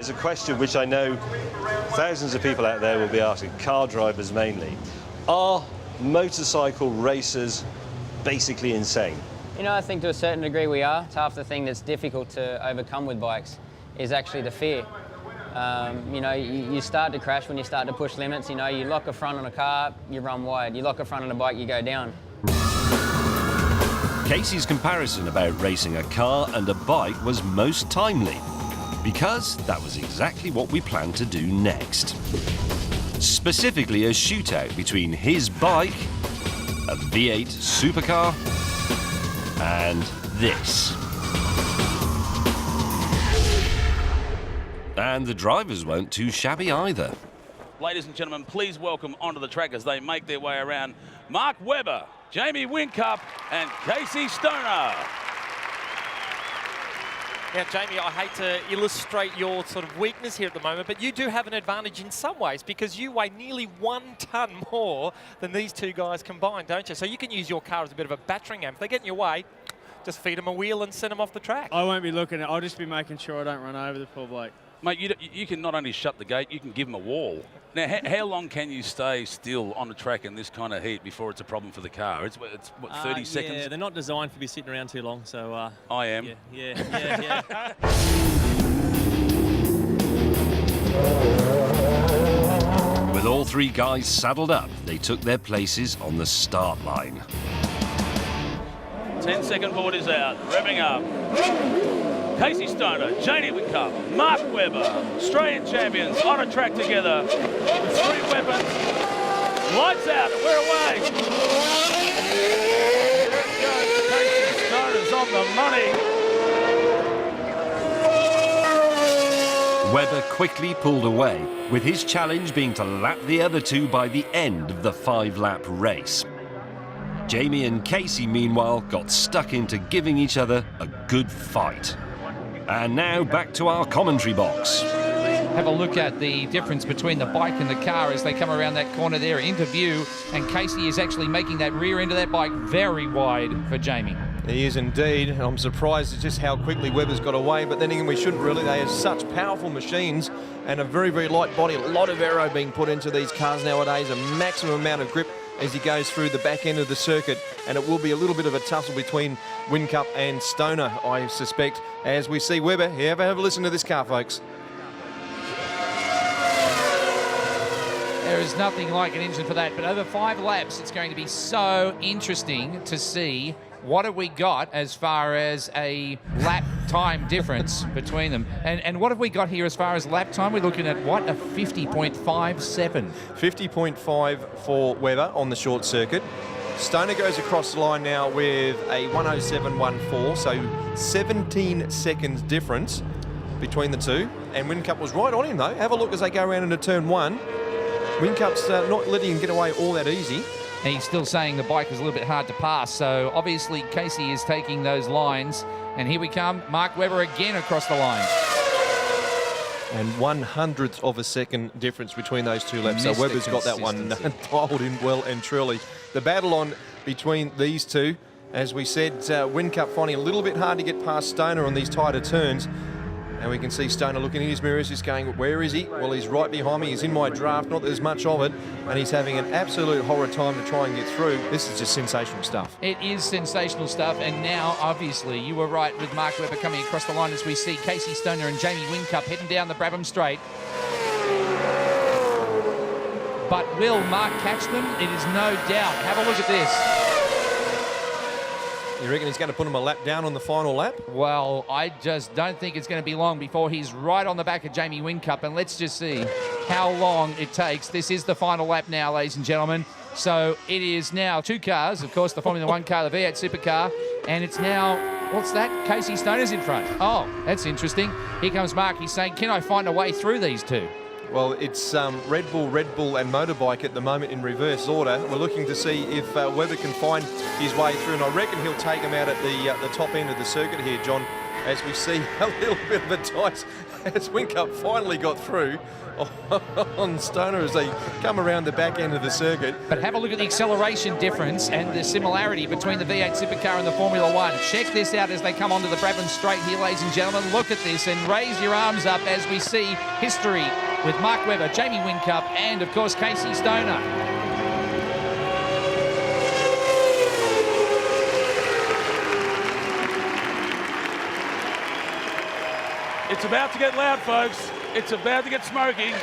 begs a question which I know thousands of people out there will be asking, car drivers mainly. Are motorcycle racers basically insane? You know, I think to a certain degree we are. It's half the thing that's difficult to overcome with bikes is actually the fear. You know, you start to crash when you start to push limits. You know, you lock a front on a car, you run wide. You lock a front on a bike, you go down. Casey's comparison about racing a car and a bike was most timely, because that was exactly what we planned to do next. Specifically a shootout between his bike, a V8 Supercar, and this. And the drivers weren't too shabby either. Ladies and gentlemen, please welcome onto the track as they make their way around Mark Webber, Jamie Whincup and Casey Stoner. Now, Jamie, I hate to illustrate your sort of weakness here at the moment, but you do have an advantage in some ways because you weigh nearly 1 tonne more than these two guys combined, don't you? So you can use your car as a bit of a battering ram. If they get in your way, just feed them a wheel and send them off the track. I won't be looking at it. I'll just be making sure I don't run over the poor bloke. Mate, you can not only shut the gate, you can give them a wall. Now, how long can you stay still on the track in this kind of heat before it's a problem for the car? It's what, 30 seconds? Yeah, they're not designed to be sitting around too long, so... I am. Yeah. With all three guys saddled up, they took their places on the start line. 10-second board is out, revving up. Casey Stoner, Jamie Whincup, Mark Webber, Australian champions on a track together with 3 weapons. Lights out, and we're away. There it goes, Casey Stoner's on the money. Webber quickly pulled away, with his challenge being to lap the other two by the end of the 5-lap race. Jamie and Casey, meanwhile, got stuck into giving each other a good fight. And now back to our commentary box. Have a look at the difference between the bike and the car as they come around that corner there into view, and Casey is actually making that rear end of that bike very wide for Jamie. He is indeed, and I'm surprised at just how quickly Webber's got away, but then again we shouldn't really. They have such powerful machines and a very, very light body. A lot of aero being put into these cars nowadays, a maximum amount of grip as he goes through the back end of the circuit, and it will be a little bit of a tussle between Whincup and Stoner, I suspect, as we see Webber. Have a listen to this car, folks. There is nothing like an engine for that, but over 5 laps, it's going to be so interesting to see what have we got as far as a lap time difference between them. And what have we got here as far as lap time? We're looking at, what, a 50.57. 50.5 for Webber on the short circuit. Stoner goes across the line now with a 107.14, so 17 seconds difference between the two. And Whincup was right on him, though. Have a look as they go around into turn 1. Whincup's not letting him get away all that easy. And he's still saying the bike is a little bit hard to pass, so obviously Casey is taking those lines. And here we come, Mark Webber again across the line. And 1/100th of a second difference between those two laps. So Webber's got that one dialed in well and truly. The battle on between these two, as we said, Whincup finding a little bit hard to get past Stoner on these tighter turns. And we can see Stoner looking in his mirrors, just going, where is he? Well, he's right behind me. He's in my draft, not that there's much of it. And he's having an absolute horror time to try and get through. This is just sensational stuff. It is sensational stuff. And now, obviously, you were right with Mark Webber coming across the line as we see Casey Stoner and Jamie Whincup heading down the Brabham Straight. But will Mark catch them? It is no doubt. Have a look at this. You reckon he's going to put him a lap down on the final lap? Well, I just don't think it's going to be long before he's right on the back of Jamie Whincup, and let's just see how long it takes. This is the final lap now, ladies and gentlemen. So it is now 2 cars, of course, the Formula 1 car, the V8 Supercar, and it's now, what's that? Casey Stoner's in front. Oh, that's interesting. Here comes Mark. He's saying, can I find a way through these two? Well, it's Red Bull, and Motorbike at the moment in reverse order. We're looking to see if Webber can find his way through, and I reckon he'll take him out at the top end of the circuit here, John. as we see a little bit of a dice as Whincup finally got through on Stoner as they come around the back end of the circuit. But have a look at the acceleration difference and the similarity between the V8 Supercar and the Formula One. Check this out as they come onto the Brabham Straight here, ladies and gentlemen. Look at this and raise your arms up as we see history with Mark Webber, Jamie Whincup, and of course Casey Stoner. It's about to get loud, folks. It's about to get smoky.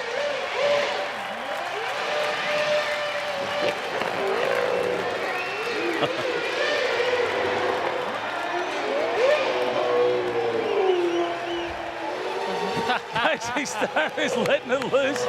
Casey Stoner is letting it loose.